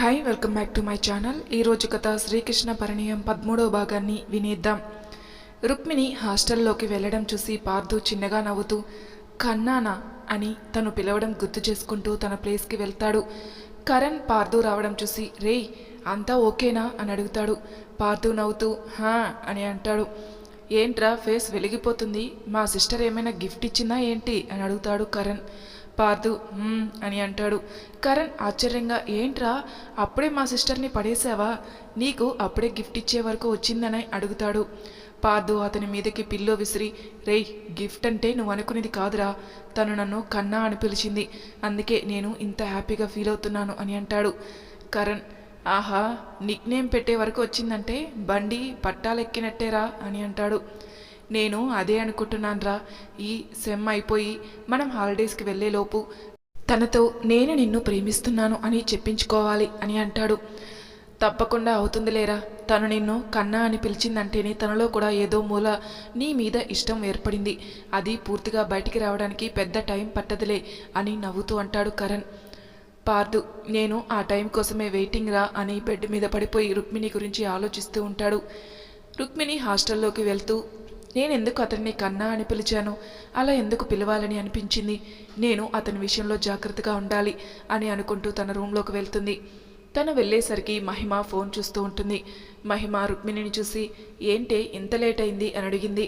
Hi welcome back to my channel. ఈరోజు కథ శ్రీకృష్ణ పరిణయం 13వ భాగాన్ని వినేద్దాం. రుక్మిణి హాస్టల్లోకి వెళ్ళడం చూసి పార్థు చిన్నగా నవ్వుతూ కన్నానా అని తను పిలవడం గుర్తు చేసుకుంటూ తన ప్లేస్కి వెళ్తాడు. కరణ్ పార్థు రావడం చూసి రేయ్ అంతా ఓకేనా అని అడుగుతాడు. పార్థు నవ్వుతూ హా అని అంటాడు. ఏంట్రా ఫేస్ వెలిగిపోతుంది, మా సిస్టర్ ఏమైనా గిఫ్ట్ ఇచ్చిందా ఏంటి అని అడుగుతాడు కరణ్. పార్థు అని అంటాడు. కరణ్ ఆశ్చర్యంగా ఏంట్రా అప్పుడే మా సిస్టర్ని పడేసావా, నీకు అప్పుడే గిఫ్ట్ ఇచ్చే వరకు వచ్చిందని అడుగుతాడు. పార్థు అతని మీదకి పిల్లో విసిరి రేయ్ గిఫ్ట్ అంటే నువ్వు అనుకునేది కాదురా, తను నన్ను కన్నా అని పిలిచింది, అందుకే నేను ఇంత హ్యాపీగా ఫీల్ అవుతున్నాను అని అంటాడు. కరణ్ ఆహా నిక్ నేమ్ పెట్టే వరకు వచ్చిందంటే బండి పట్టాలెక్కినట్టేరా అని అంటాడు. నేను అదే అనుకుంటున్నానురా, ఈ సెమ్ అయిపోయి మనం హాలిడేస్కి వెళ్ళేలోపు తనతో నేను నిన్ను ప్రేమిస్తున్నాను అని చెప్పించుకోవాలి అని అంటాడు. తప్పకుండా అవుతుందిలేరా, తను నిన్ను కన్నా అని పిలిచిందంటేనే తనలో కూడా ఏదో మూల నీ మీద ఇష్టం ఏర్పడింది, అది పూర్తిగా బయటికి రావడానికి పెద్ద టైం పట్టదులే అని నవ్వుతూ అంటాడు కరణ్. పార్థు నేను ఆ టైం కోసమే వెయిటింగ్ రా అని బెడ్ మీద పడిపోయి రుక్మిణి గురించి ఆలోచిస్తూ ఉంటాడు. రుక్మిణి హాస్టల్లోకి వెళ్తూ నేను ఎందుకు అతన్ని కన్నా అని పిలిచాను, అలా ఎందుకు పిలవాలని అనిపించింది, నేను అతని విషయంలో జాగ్రత్తగా ఉండాలి అని అనుకుంటూ తన రూమ్లోకి వెళ్తుంది. తను వెళ్ళేసరికి మహిమ ఫోన్ చూస్తూ ఉంటుంది. మహిమ రుక్మిణిని చూసి ఏంటే ఇంత లేట్ అయింది అని అడిగింది.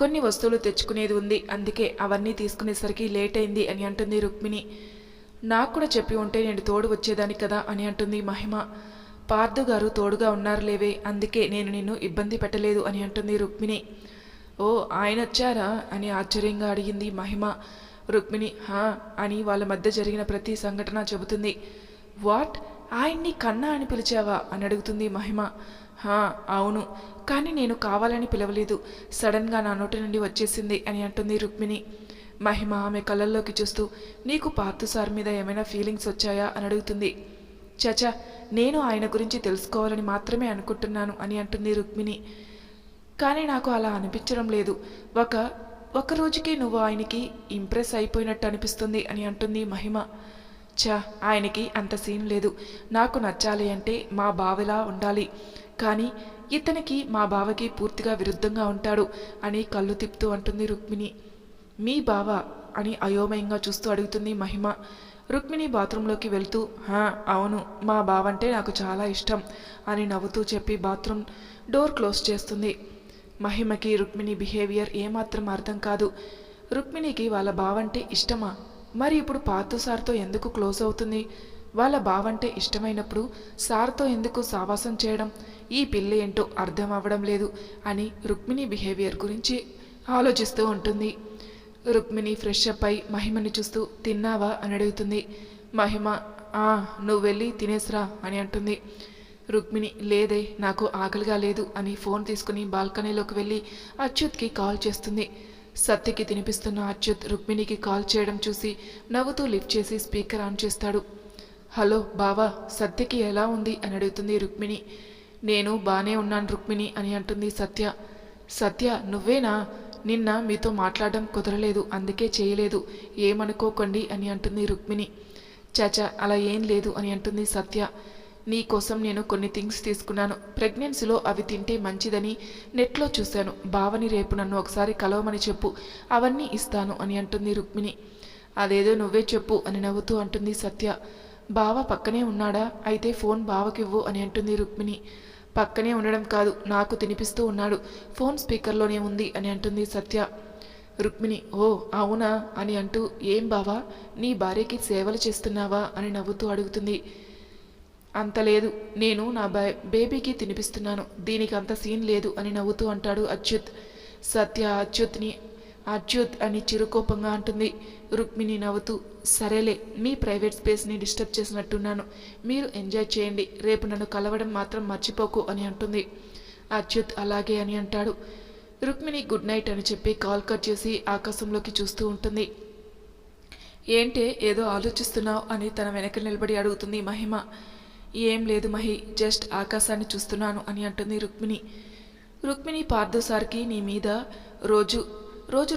కొన్ని వస్తువులు తెచ్చుకునేది ఉంది, అందుకే అవన్నీ తీసుకునేసరికి లేట్ అయింది అని అంటుంది రుక్మిణి. నాకు కూడా చెప్పి ఉంటే నేను తోడు వచ్చేదాన్ని కదా అని అంటుంది మహిమ. పార్థు గారు తోడుగా ఉన్నారు లేవే, అందుకే నేను నిన్ను ఇబ్బంది పెట్టలేదు అని అంటుంది రుక్మిణి. ఓ ఆయన వచ్చారా అని ఆశ్చర్యంగా అడిగింది మహిమ. రుక్మిణి హా అని వాళ్ళ మధ్య జరిగిన ప్రతి సంఘటన చెబుతుంది. వాట్, ఆయన్ని కన్నా అని పిలిచావా అని అడుగుతుంది మహిమ. హా అవును, కానీ నేను కావాలని పిలవలేదు, సడన్గా నా నోటి నుండి వచ్చేసింది అని అంటుంది రుక్మిణి. మహిమ ఆమె కళ్ళల్లోకి చూస్తూ నీకు పార్థు సార్ మీద ఏమైనా ఫీలింగ్స్ వచ్చాయా అని అడుగుతుంది. చచా, నేను ఆయన గురించి తెలుసుకోవాలని మాత్రమే అనుకుంటున్నాను అని అంటుంది రుక్మిణి. కానీ నాకు అలా అనిపించడం లేదు, ఒక రోజుకి నువ్వు ఆయనకి ఇంప్రెస్ అయిపోయినట్టు అనిపిస్తుంది అని అంటుంది మహిమ. ఆయనకి అంత సీన్ లేదు, నాకు నచ్చాలి అంటే మా బావలా ఉండాలి, కానీ ఇతనికి మా బావకి పూర్తిగా విరుద్ధంగా ఉంటాడు అని కళ్ళు తిప్పుతూ అంటుంది రుక్మిణి. మీ బావ అని అయోమయంగా చూస్తూ అడుగుతుంది మహిమ. రుక్మిణి బాత్రూంలోకి వెళ్తూ అవును, మా బావంటే నాకు చాలా ఇష్టం అని నవ్వుతూ చెప్పి బాత్రూమ్ డోర్ క్లోజ్ చేస్తుంది. మహిమకి రుక్మిణి బిహేవియర్ ఏమాత్రం అర్థం కాదు. రుక్మిణికి వాళ్ళ బావంటే ఇష్టమా, మరి ఇప్పుడు పార్థు సార్తో ఎందుకు క్లోజ్ అవుతుంది, వాళ్ళ బావంటే ఇష్టమైనప్పుడు సార్తో ఎందుకు సావాసం చేయడం, ఈ పిల్ల ఏంటో అర్థం అవ్వడం లేదు అని రుక్మిణి బిహేవియర్ గురించి ఆలోచిస్తూ ఉంటుంది. రుక్మిణి ఫ్రెష్ అప్ అయి మహిమని చూస్తూ తిన్నావా అని అడుగుతుంది. మహిమ నువ్వు వెళ్ళి తినేసిరా అని అంటుంది. రుక్మిణి లేదే, నాకు ఆకలిగా లేదు అని ఫోన్ తీసుకుని బాల్కనీలోకి వెళ్ళి అచ్యుత్కి కాల్ చేస్తుంది. సత్యకి తినిపిస్తున్న అచ్యుత్ రుక్మిణికి కాల్ చేయడం చూసి నవ్వుతూ లిఫ్ట్ చేసి స్పీకర్ ఆన్ చేస్తాడు. హలో బావా, సత్యకి ఎలా ఉంది అని అడుగుతుంది రుక్మిణి. నేను బానే ఉన్నాను రుక్మిణి అని అంటుంది సత్య. సత్య నువ్వేనా, నిన్న మీతో మాట్లాడడం కుదరలేదు అందుకే చేయలేదు, ఏమనుకోకండి అని అంటుంది రుక్మిణి. చాచా అలా ఏం లేదు అని అంటుంది సత్య. నీ కోసం నేను కొన్ని థింగ్స్ తీసుకున్నాను, ప్రెగ్నెన్సీలో అవి తింటే మంచిదని నెట్లో చూశాను, బావని రేపు నన్ను ఒకసారి కలవమని చెప్పు, అవన్నీ ఇస్తాను అని అంటుంది రుక్మిణి. అదేదో నువ్వే చెప్పు అని నవ్వుతూ అంటుంది సత్య. బావ పక్కనే ఉన్నాడా, అయితే ఫోన్ బావకివ్వు అని అంటుంది రుక్మిణి. పక్కనే ఉండడం కాదు, నాకు తినిపిస్తూ ఉన్నాడు, ఫోన్ స్పీకర్లోనే ఉంది అని అంటుంది సత్య. రుక్మిణి ఓ అవునా అని అంటూ ఏం బావా, నీ భార్యకి సేవలు చేస్తున్నావా అని నవ్వుతూ అడుగుతుంది. అంత లేదు, నేను నా బేబీకి తినిపిస్తున్నాను, దీనికి అంత సీన్ లేదు అని నవ్వుతూ అంటాడు అచ్యుత్. సత్య అచ్యుత్ అని చిరుకోపంగా అంటుంది. రుక్మిణి నవ్వుతూ సరేలే, మీ ప్రైవేట్ స్పేస్ని డిస్టర్బ్ చేసినట్టున్నాను, మీరు ఎంజాయ్ చేయండి, రేపు నన్ను కలవడం మాత్రం మర్చిపోకు అని అంటుంది. అచ్యుత్ అలాగే అని అంటాడు. రుక్మిణి గుడ్ నైట్ అని చెప్పి కాల్ కట్ చేసి ఆకాశంలోకి చూస్తూ ఉంటుంది. ఏంటే ఏదో ఆలోచిస్తున్నావు అని తన వెనక నిలబడి అడుగుతుంది మహిమ. ఏం లేదు మహి, జస్ట్ ఆకాశాన్ని చూస్తున్నాను అని అంటుంది రుక్మిణి. రుక్మిణి పార్థు సార్కి నీ మీద రోజు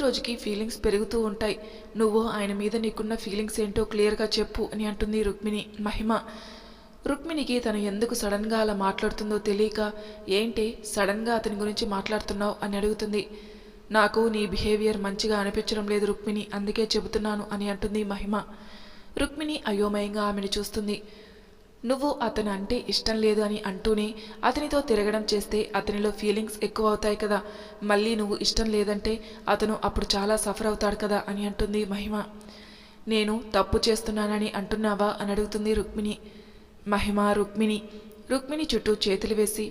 రోజుకి ఫీలింగ్స్ పెరుగుతూ ఉంటాయి, నువ్వు ఆయన మీద నీకున్న ఫీలింగ్స్ ఏంటో క్లియర్గా చెప్పు అని అంటుంది రుక్మిణి. మహిమ రుక్మిణికి తను ఎందుకు సడన్గా అలా మాట్లాడుతుందో తెలియక, ఏంటి సడన్గా అతని గురించి మాట్లాడుతున్నావు అని అడుగుతుంది. నాకు నీ బిహేవియర్ మంచిగా అనిపించడం లేదు రుక్మిణి, అందుకే చెబుతున్నాను అని అంటుంది మహిమ. రుక్మిణి అయోమయంగా ఆమెను చూస్తుంది. నువ్వు అతను అంటే ఇష్టం లేదు అని అంటూనే అతనితో తిరగడం చేస్తే అతనిలో ఫీలింగ్స్ ఎక్కువ అవుతాయి కదా, మళ్ళీ నువ్వు ఇష్టం లేదంటే అతను అప్పుడు చాలా సఫర్ అవుతాడు కదా అని అంటుంది మహిమ. నేను తప్పు చేస్తున్నానని అంటున్నావా అని అడుగుతుంది రుక్మిణి. మహిమ రుక్మిణి చుట్టూ చేతులు వేసి,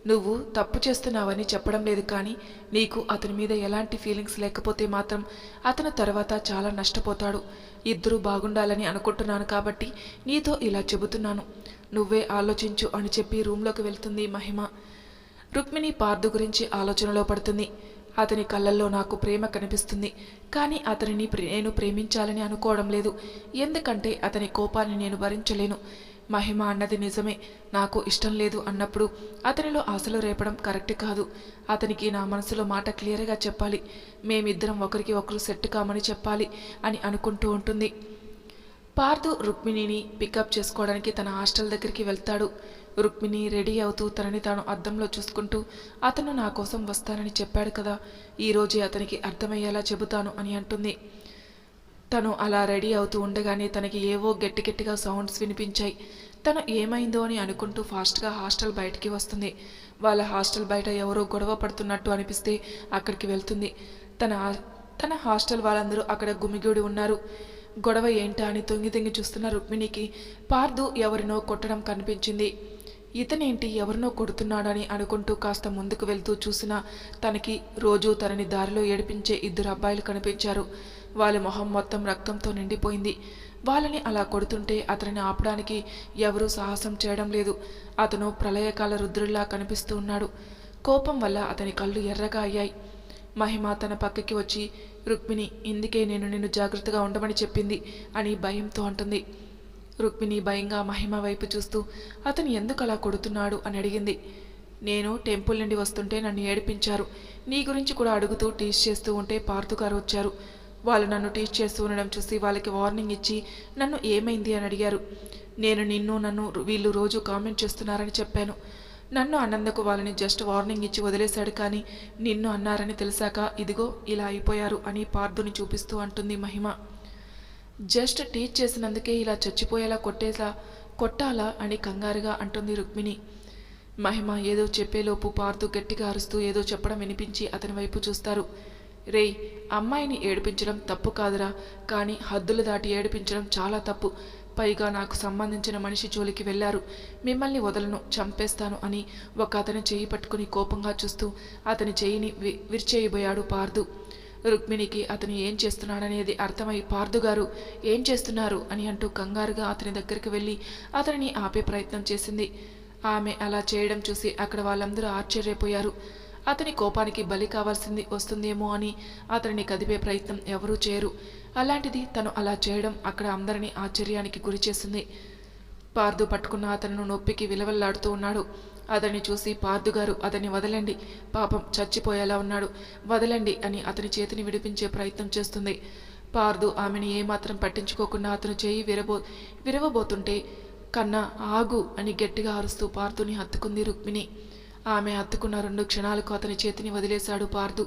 నువ్వు తప్పు చేస్తున్నావని చెప్పడం లేదు, కానీ నీకు అతని మీద ఎలాంటి ఫీలింగ్స్ లేకపోతే మాత్రం అతను తర్వాత చాలా నష్టపోతాడు. ఇద్దరూ బాగుండాలని అనుకుంటున్నాను కాబట్టి నీతో ఇలా చెబుతున్నాను, నువ్వే ఆలోచించు అని చెప్పి రూంలోకి వెళ్తుంది మహిమ. రుక్మిణి పార్థు గురించి ఆలోచనలో పడుతుంది. అతని కళ్ళల్లో నాకు ప్రేమ కనిపిస్తుంది, కానీ అతనిని నేను ప్రేమించాలని అనుకోవడం లేదు, ఎందుకంటే అతని కోపాన్ని నేను భరించలేను. మహిమ అన్నది నిజమే, నాకు ఇష్టం లేదు అన్నప్పుడు అతనిలో ఆశలు రేపడం కరెక్ట్ కాదు. అతనికి నా మనసులో మాట క్లియర్గా చెప్పాలి, మేమిద్దరం ఒకరికి ఒకరు సెట్ కామని చెప్పాలి అని అనుకుంటూ ఉంటుంది. పార్థు రుక్మిణిని పికప్ చేసుకోవడానికి తన హాస్టల్ దగ్గరికి వెళ్తాడు. రుక్మిణి రెడీ అవుతూ తనని తాను అద్దంలో చూసుకుంటూ, అతను నా కోసం వస్తానని చెప్పాడు కదా, ఈరోజే అతనికి అర్థమయ్యేలా చెబుతాను అని అంటుంది. తను అలా రెడీ అవుతూ ఉండగానే తనకి ఏవో గట్టిగా సౌండ్స్ వినిపించాయి. తను ఏమైందో అని అనుకుంటూ ఫాస్ట్గా హాస్టల్ బయటికి వస్తుంది. వాళ్ళ హాస్టల్ బయట ఎవరో గొడవ పడుతున్నట్టు అనిపిస్తే అక్కడికి వెళ్తుంది. తన హాస్టల్ వాళ్ళందరూ అక్కడ గుమిగూడి ఉన్నారు. గొడవ ఏంటా అని తొంగి చూస్తున్న రుక్మిణికి పార్థు ఎవరినో కొట్టడం కనిపించింది. ఇతనేంటి ఎవరినో కొడుతున్నాడని అనుకుంటూ కాస్త ముందుకు వెళ్తూ చూసినా తనకి రోజు తనని దారిలో ఏడిపించే ఇద్దరు అబ్బాయిలు కనిపించారు. వాళ్ళ మొహం మొత్తం రక్తంతో నిండిపోయింది. వాళ్ళని అలా కొడుతుంటే అతనిని ఆపడానికి ఎవరూ సాహసం చేయడం లేదు. అతను ప్రళయకాల రుద్రుల్లా కనిపిస్తూ ఉన్నాడు. కోపం వల్ల అతని కళ్ళు ఎర్రగా అయ్యాయి. మహిమ తన పక్కకి వచ్చి, రుక్మిణి ఇందుకే నేను నిన్ను జాగ్రత్తగా ఉండమని చెప్పింది అని భయంతో అంటుంది. రుక్మిణి భయంగా మహిమ వైపు చూస్తూ, అతను ఎందుకు అలా కొడుతున్నాడు అని అడిగింది. నేను టెంపుల్ నుండి వస్తుంటే నన్ను ఏడిపించారు, నీ గురించి కూడా అడుగుతూ టీచ్ చేస్తూ ఉంటే పార్థు గారు వచ్చారు. వాళ్ళు నన్ను టీచ్ చేస్తూ ఉండడం చూసి వాళ్ళకి వార్నింగ్ ఇచ్చి నన్ను ఏమైంది అని అడిగారు. నేను నన్ను వీళ్ళు రోజు కామెంట్ చేస్తున్నారని చెప్పాను. నన్ను అన్నందుకు వాళ్ళని జస్ట్ వార్నింగ్ ఇచ్చి వదిలేశాడు, కానీ నిన్ను అన్నారని తెలిసాక ఇదిగో ఇలా అయిపోయారు అని పార్థుని చూపిస్తూ అంటుంది మహిమ. జస్ట్ టీచ్ చేసినందుకే ఇలా చచ్చిపోయేలా కొట్టాలా అని కంగారుగా అంటుంది రుక్మిణి. మహిమ ఏదో చెప్పేలోపు పార్థు గట్టిగా అరుస్తూ ఏదో చెప్పడం వినిపించి అతని వైపు చూస్తారు. రేయ్, అమ్మాయిని ఏడిపించడం తప్పు కాదురా, కానీ హద్దులు దాటి ఏడిపించడం చాలా తప్పు. పైగా నాకు సంబంధించిన మనిషి జోలికి వెళ్లారు, మిమ్మల్ని వదలను, చంపేస్తాను అని ఒక అతని చేయి పట్టుకుని కోపంగా చూస్తూ అతని చేయిని విరిచేయబోయాడు పార్థు. రుక్మిణికి అతను ఏం చేస్తున్నాడనేది అర్థమై, పార్థు గారు ఏం చేస్తున్నారు అని అంటూ కంగారుగా అతని దగ్గరికి వెళ్ళి అతనిని ఆపే ప్రయత్నం చేసింది. ఆమె అలా చేయడం చూసి అక్కడ వాళ్ళందరూ ఆశ్చర్యపోయారు. అతని కోపానికి బలి కావాల్సింది వస్తుందేమో అని అతనిని కదిపే ప్రయత్నం ఎవరూ చేయరు. అలాంటిది తను అలా చేయడం అక్కడ అందరినీ ఆశ్చర్యానికి గురి చేసింది. పార్థు పట్టుకున్న అతను నొప్పికి విలవల్లాడుతూ ఉన్నాడు. అతన్ని చూసి, పార్థు గారు అతన్ని వదలండి, పాపం చచ్చిపోయేలా ఉన్నాడు, వదలండి అని అతని చేతిని విడిపించే ప్రయత్నం చేస్తుంది. పార్థు ఆమెను ఏమాత్రం పట్టించుకోకుండా అతను చేయి విరవబోతుంటే, కన్నా ఆగు అని గట్టిగా అరుస్తూ పార్థుని హత్తుకుంది రుక్మిణి. ఆమె హత్తుకున్న 2 క్షణాలకు అతని చేతిని వదిలేశాడు పార్థు.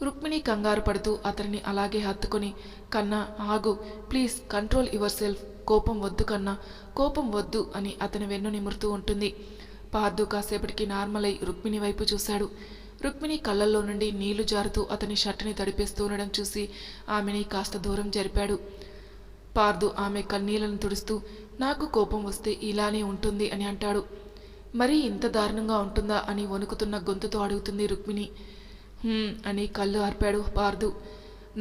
రుక్మిణి కంగారు పడుతూ అతనిని అలాగే హత్తుకొని, కన్నా ఆగు, ప్లీజ్ కంట్రోల్ యువర్ సెల్ఫ్, కోపం వద్దు కన్నా, కోపం వద్దు అని అతని వెన్ను నిమురుతూ ఉంటుంది. పార్థు కాసేపటికి నార్మల్ అయి రుక్మిణి వైపు చూశాడు. రుక్మిణి కళ్ళల్లో నుండి నీళ్లు జారుతూ అతని షర్టుని తడిపేస్తూ ఉండడం చూసి ఆమెని కాస్త దూరం జరిపాడు. పార్థు ఆమె కన్నీళ్లను తుడుస్తూ, నాకు కోపం వస్తే ఇలానే ఉంటుంది అని అంటాడు. మరీ ఇంత దారుణంగా ఉంటుందా అని వణుకుతున్న గొంతుతో అడుగుతుంది రుక్మిణి. అని కళ్ళు ఆర్పాడు పార్థు.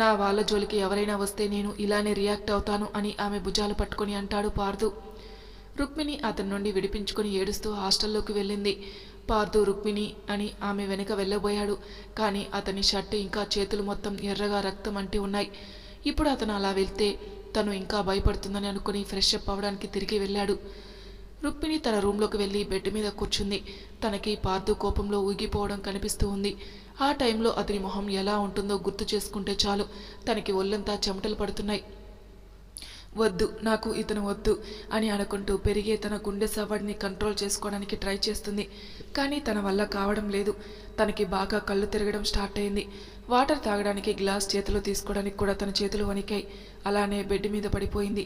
నా వాళ్ళ జోలికి ఎవరైనా వస్తే నేను ఇలానే రియాక్ట్ అవుతాను అని ఆమె భుజాలు పట్టుకొని అంటాడు పార్థు. రుక్మిణి అతని నుండి విడిపించుకొని ఏడుస్తూ హాస్టల్లోకి వెళ్ళింది. పార్థు రుక్మిణి అని ఆమె వెనక వెళ్ళబోయాడు, కానీ అతని షర్టు ఇంకా చేతులు మొత్తం ఎర్రగా రక్తం అంటి ఉన్నాయి. ఇప్పుడు అతను అలా వెళ్తే తను ఇంకా భయపడుతుందని అనుకుని ఫ్రెష్ అప్ అవ్వడానికి తిరిగి వెళ్ళాడు. రుక్మిణి తన రూంలోకి వెళ్ళి బెడ్ మీద కూర్చుంది. తనకి పార్థు కోపంలో ఊగిపోవడం కనిపిస్తూ ఉంది. ఆ టైంలో అతని మొహం ఎలా ఉంటుందో గుర్తు చేసుకుంటే చాలు తనకి ఒళ్ళంతా చెమటలు పడుతున్నాయి. వద్దు, నాకు ఇతను వద్దు అని అనుకుంటూ పెరిగే తన గుండె సవ్వడిని కంట్రోల్ చేసుకోవడానికి ట్రై చేస్తుంది. కానీ తన వల్ల కావడం లేదు. తనకి బాగా కళ్ళు తిరగడం స్టార్ట్ అయింది. వాటర్ తాగడానికి గ్లాస్ చేతిలో తీసుకోవడానికి కూడా తన చేతులు వణికాయి. అలానే బెడ్ మీద పడిపోయింది.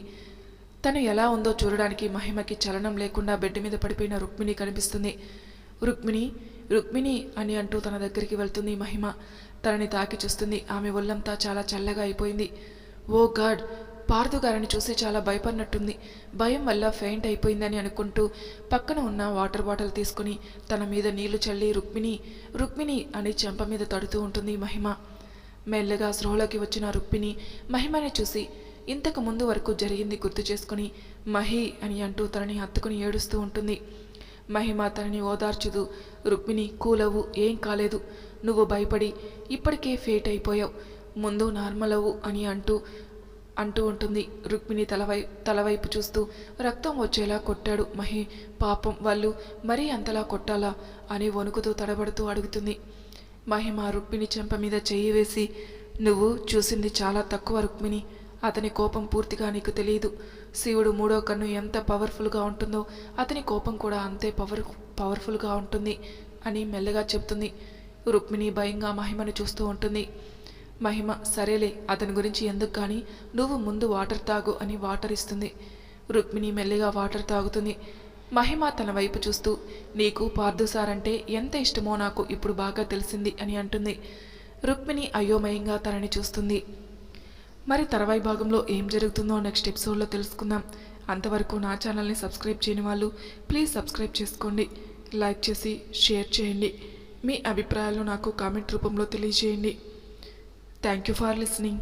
తను ఎలా ఉందో చూడడానికి మహిమకి చలనం లేకుండా బెడ్ మీద పడిపోయిన రుక్మిణి కనిపిస్తుంది. రుక్మిణి, రుక్మిణి అని అంటూ తన దగ్గరికి వెళ్తుంది మహిమ. తనని తాకి చూస్తుంది. ఆమె ఒళ్ళంతా చాలా చల్లగా అయిపోయింది. ఓ గాడ్, పార్థు గారిని చూసి చాలా భయపడినట్టుంది. భయం వల్ల ఫెయింట్ అయిపోయిందని అనుకుంటూ పక్కన ఉన్న వాటర్ బాటిల్ తీసుకుని తన మీద నీళ్లు చల్లి రుక్మిణి, రుక్మిణి అని చెంప మీద తడుతూ ఉంటుంది మహిమ. మెల్లగా స్పృహలోకి వచ్చిన రుక్మిణి మహిమని చూసి ఇంతకు ముందు వరకు జరిగింది గుర్తు చేసుకుని మహి అని అంటూ తనని హత్తుకుని ఏడుస్తూ ఉంటుంది. మహిమ తనని ఓదార్చుదు, రుక్మిణి కూలవు, ఏం కాలేదు, నువ్వు భయపడి ఇప్పటికే ఫేట్ అయిపోయావు, ముందు నార్మల్ అవ్వు అని అంటూ ఉంటుంది. రుక్మిణి తలవైపు చూస్తూ రక్తం వచ్చేలా కొట్టాడు మహి. పాపం, వాళ్ళు మరీ అంతలా కొట్టాలా అని వణుకుతూ తడబడుతూ అడుగుతుంది. మహిమ రుక్మిణి చెంప మీద చెయ్యి వేసి, నువ్వు చూసింది చాలా తక్కువ రుక్మిణి. అతని కోపం పూర్తిగా నీకు తెలియదు. శివుడు మూడో కన్ను ఎంత పవర్ఫుల్గా ఉంటుందో అతని కోపం కూడా అంతే పవర్ఫుల్గా ఉంటుంది అని మెల్లగా చెప్తుంది. రుక్మిణి భయంగా మహిమను చూస్తూ ఉంటుంది. మహిమ సరేలే, అతని గురించి ఎందుకు కానీ నువ్వు ముందు వాటర్ తాగు అని వాటర్ ఇస్తుంది. రుక్మిణి మెల్లిగా వాటర్ తాగుతుంది. మహిమ తన వైపు చూస్తూ, నీకు పార్థు సార్ అంటే ఎంత ఇష్టమో నాకు ఇప్పుడు బాగా తెలిసింది అని అంటుంది. రుక్మిణి అయోమయంగా తనని చూస్తుంది. మరి తర్వాయి భాగంలో ఏం జరుగుతుందో నెక్స్ట్ ఎపిసోడ్లో తెలుసుకుందాం. అంతవరకు నా ఛానల్ని సబ్స్క్రైబ్ చేయని వాళ్ళు ప్లీజ్ సబ్స్క్రైబ్ చేసుకోండి, లైక్ చేసి షేర్ చేయండి. మీ అభిప్రాయాలను నాకు కామెంట్ రూపంలో తెలియజేయండి. Thank you for listening.